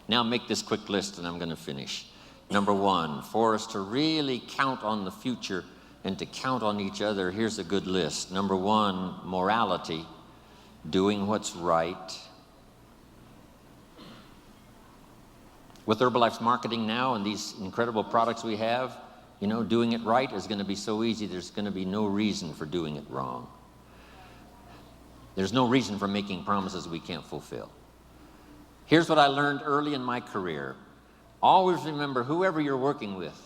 Now make this quick list and I'm going to finish. Number one, for us to really count on the future and to count on each other, here's a good list. Number one, morality, doing what's right. With Herbalife's marketing now and these incredible products we have, you know, doing it right is going to be so easy, there's going to be no reason for doing it wrong. There's no reason for making promises we can't fulfill. Here's what I learned early in my career. Always remember, whoever you're working with,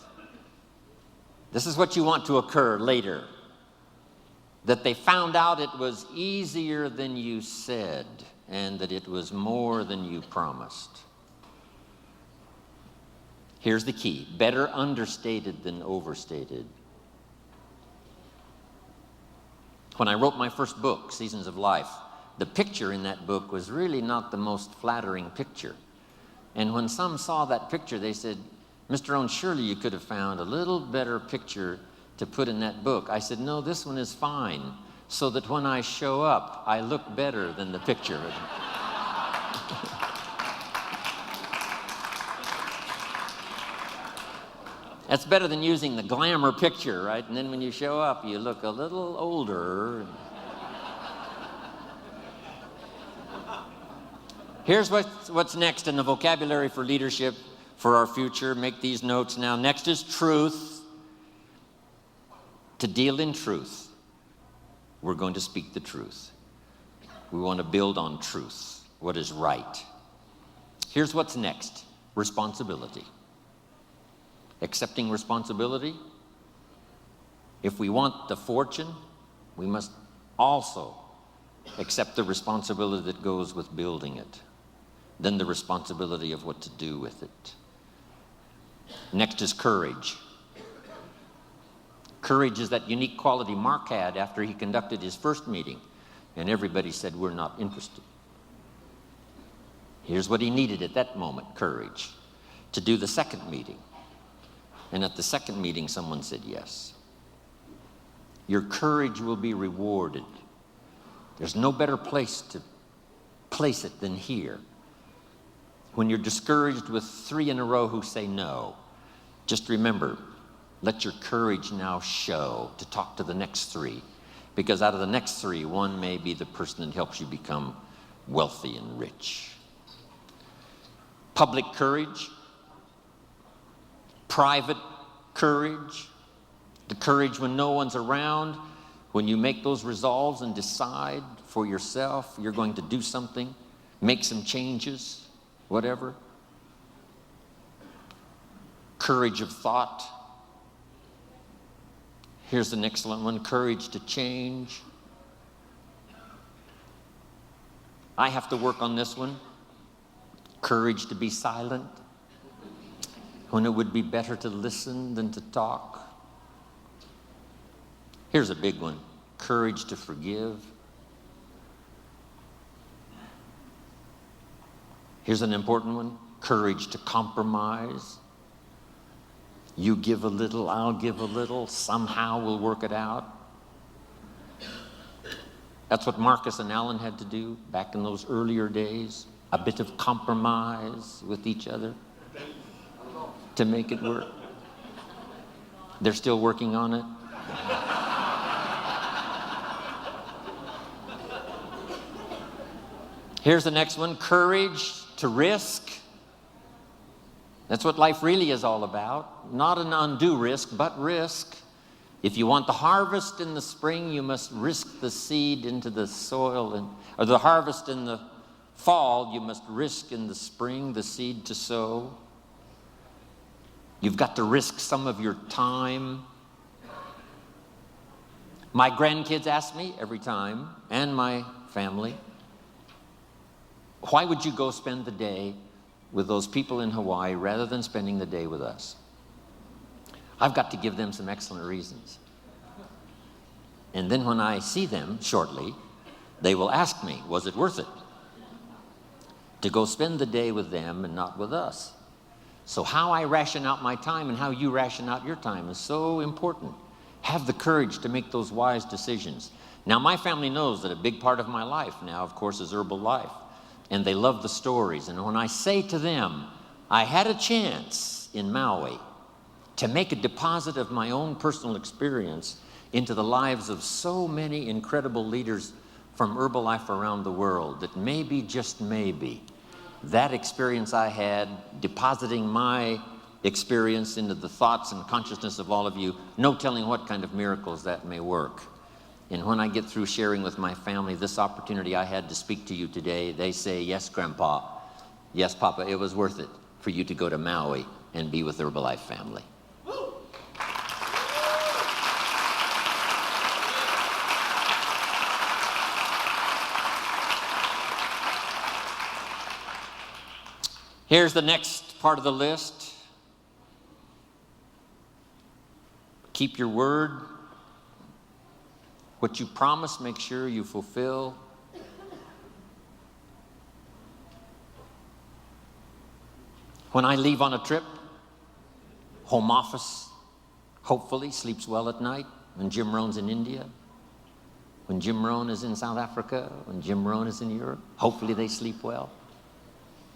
this is what you want to occur later. That they found out it was easier than you said, and that it was more than you promised. Here's the key: better understated than overstated. When I wrote my first book, Seasons of Life, the picture in that book was really not the most flattering picture. And when some saw that picture, they said, "Mr. Rone, surely you could have found a little better picture to put in that book." I said, "No, this one is fine, so that when I show up, I look better than the picture." That's better than using the glamour picture, right? And then when you show up, you look a little older. Here's what's next in the vocabulary for leadership for our future. Make these notes now. Next is truth. To deal in truth, we're going to speak the truth. We want to build on truth, what is right. Here's what's next: responsibility. Accepting responsibility. If we want the fortune, we must also accept the responsibility that goes with building it, then the responsibility of what to do with it. Next is courage. Courage is that unique quality Mark had after he conducted his first meeting, and everybody said, "We're not interested." Here's what he needed at that moment: courage to do the second meeting. And at the second meeting, someone said yes. Your courage will be rewarded. There's no better place to place it than here. When you're discouraged with 3 in a row who say no, just remember, let your courage now show to talk to the next 3. Because out of the next 3, one may be the person that helps you become wealthy and rich. Public courage. Private courage, the courage when no one's around, when you make those resolves and decide for yourself you're going to do something, make some changes, whatever. Courage of thought. Here's an excellent one: courage to change. I have to work on this one. Courage to be silent when it would be better to listen than to talk. Here's a big one: courage to forgive. Here's an important one: courage to compromise. You give a little, I'll give a little, somehow we'll work it out. That's what Marcus and Alan had to do back in those earlier days, a bit of compromise with each other to make it work. They're still working on it. Here's the next one: courage to risk. That's what life really is all about. Not an undue risk, but risk. If you want the harvest in the spring, you must risk the seed into the soil, or the harvest in the fall, you must risk in the spring the seed to sow. You've got to risk some of your time. My grandkids ask me every time, and my family, why would you go spend the day with those people in Hawaii rather than spending the day with us? I've got to give them some excellent reasons. And then when I see them shortly, they will ask me, was it worth it to go spend the day with them and not with us? So how I ration out my time and how you ration out your time is so important. Have the courage to make those wise decisions. Now, my family knows that a big part of my life now, of course, is Herbalife. and they love the stories. And when I say to them, I had a chance in Maui to make a deposit of my own personal experience into the lives of so many incredible leaders from Herbalife around the world, that maybe, just maybe, that experience I had, depositing my experience into the thoughts and consciousness of all of you, no telling what kind of miracles that may work. And when I get through sharing with my family this opportunity I had to speak to you today, they say, yes, Grandpa, yes, Papa, it was worth it for you to go to Maui and be with the Herbalife family. Here's the next part of the list. Keep your word. What you promise, make sure you fulfill. When I leave on a trip, home office hopefully sleeps well at night. When Jim Ron's in India, when Jim Ron is in South Africa, when Jim Ron is in Europe, hopefully they sleep well.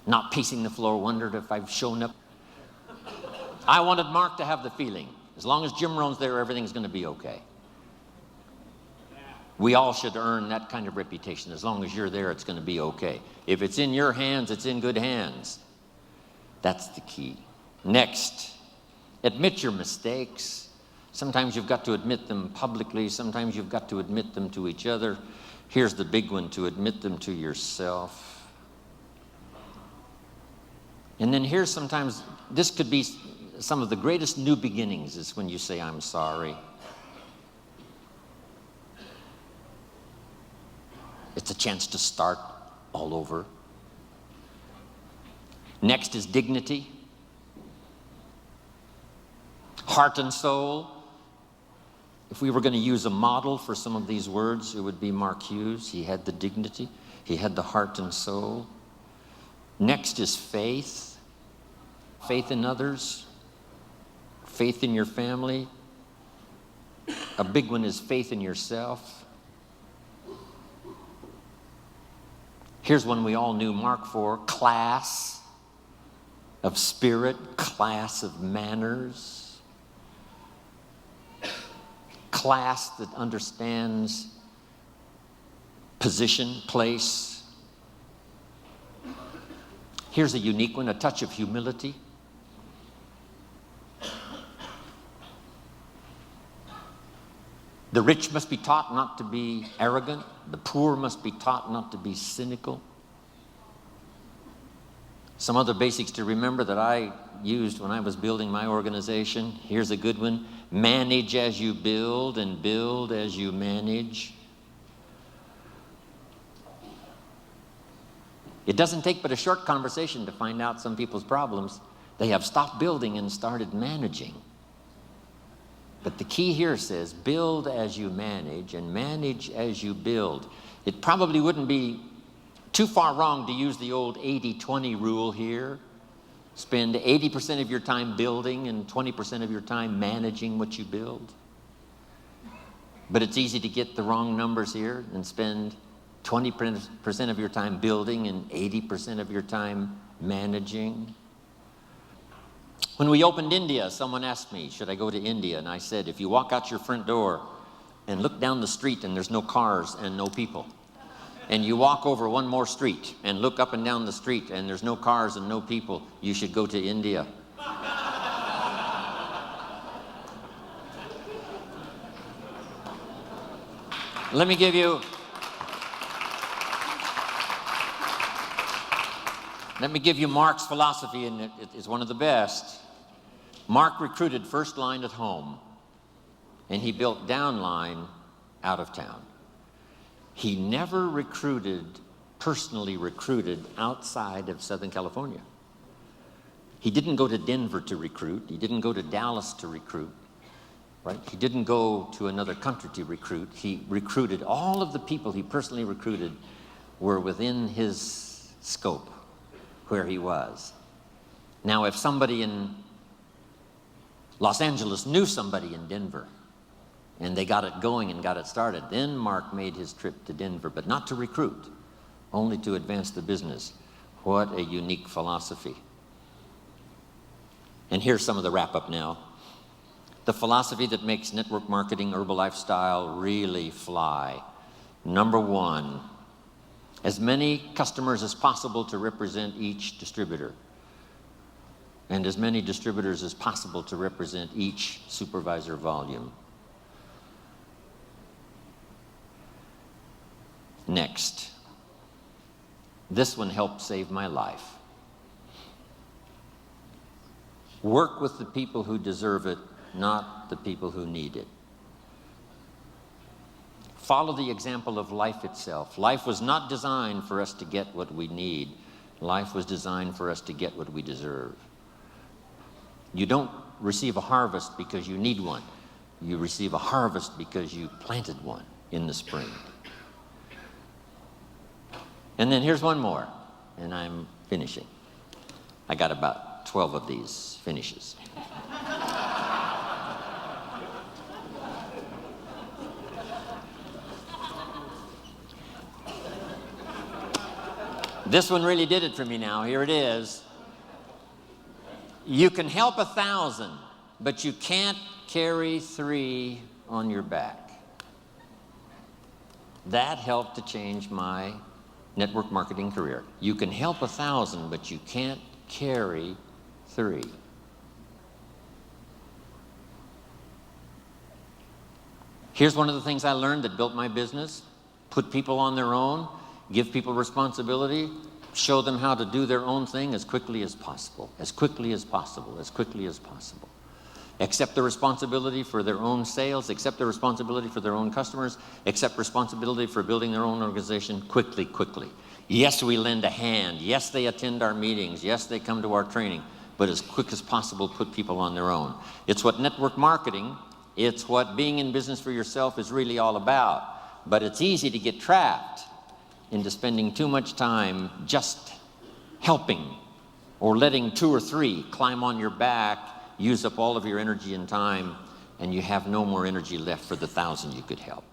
Not pacing the floor, wondered if I've shown up. I wanted Mark to have the feeling, as long as Jim Rohn's there, everything's going to be okay. We all should earn that kind of reputation. As long as you're there, it's going to be okay. If it's in your hands, it's in good hands. That's the key. Next, admit your mistakes. Sometimes you've got to admit them publicly. Sometimes you've got to admit them to each other. Here's the big one, to admit them to yourself. And then here's sometimes, this could be some of the greatest new beginnings, is when you say, I'm sorry. It's a chance to start all over. Next is dignity. Heart and soul. If we were going to use a model for some of these words, it would be Mark Hughes. He had the dignity. He had the heart and soul. Next is faith. Faith in others. Faith in your family. A big one is faith in yourself. Here's one we all knew Mark for: class of spirit, class of manners, class that understands position, place. Here's a unique one, a touch of humility. The rich must be taught not to be arrogant. The poor must be taught not to be cynical. Some other basics to remember that I used when I was building my organization. Here's a good one. Manage as you build, and build as you manage. It doesn't take but a short conversation to find out some people's problems. They have stopped building and started managing. But the key here says, build as you manage and manage as you build. It probably wouldn't be too far wrong to use the old 80-20 rule here. Spend 80% of your time building and 20% of your time managing what you build. But it's easy to get the wrong numbers here and spend 20% of your time building and 80% of your time managing. When we opened India, someone asked me, should I go to India? And I said, if you walk out your front door and look down the street and there's no cars and no people, and you walk over one more street and look up and down the street and there's no cars and no people, you should go to India. Let me give you Mark's philosophy, and it's one of the best. Mark recruited first line at home, and he built down line out of town. He never personally recruited outside of Southern California. He didn't go to Denver to recruit. He didn't go to Dallas to recruit, right? He didn't go to another country to recruit. He recruited, all of the people he personally recruited were within his scope, where he was. Now, if somebody in Los Angeles knew somebody in Denver, and they got it going and got it started, then Mark made his trip to Denver, but not to recruit, only to advance the business. What a unique philosophy. And here's some of the wrap-up now. The philosophy that makes network marketing, Herbalife style, really fly. Number one, as many customers as possible to represent each distributor, and as many distributors as possible to represent each supervisor volume. Next, this one helped save my life. Work with the people who deserve it, not the people who need it. Follow the example of life itself. Life was not designed for us to get what we need. Life was designed for us to get what we deserve. You don't receive a harvest because you need one. You receive a harvest because you planted one in the spring. And then here's one more, and I'm finishing. I got about 12 of these finishes. This one really did it for me now. Here it is. You can help 1,000, but you can't carry 3 on your back. That helped to change my network marketing career. You can help 1,000, but you can't carry 3. Here's one of the things I learned that built my business. Put people on their own, give people responsibility, show them how to do their own thing as quickly as possible, as quickly as possible, as quickly as possible. Accept the responsibility for their own sales, accept the responsibility for their own customers, accept responsibility for building their own organization quickly, quickly. Yes, we lend a hand. Yes, they attend our meetings. Yes, they come to our training. But as quick as possible, put people on their own. It's what network marketing, it's what being in business for yourself is really all about. But it's easy to get trapped into spending too much time just helping or letting 2 or 3 climb on your back, use up all of your energy and time, and you have no more energy left for the 1,000 you could help.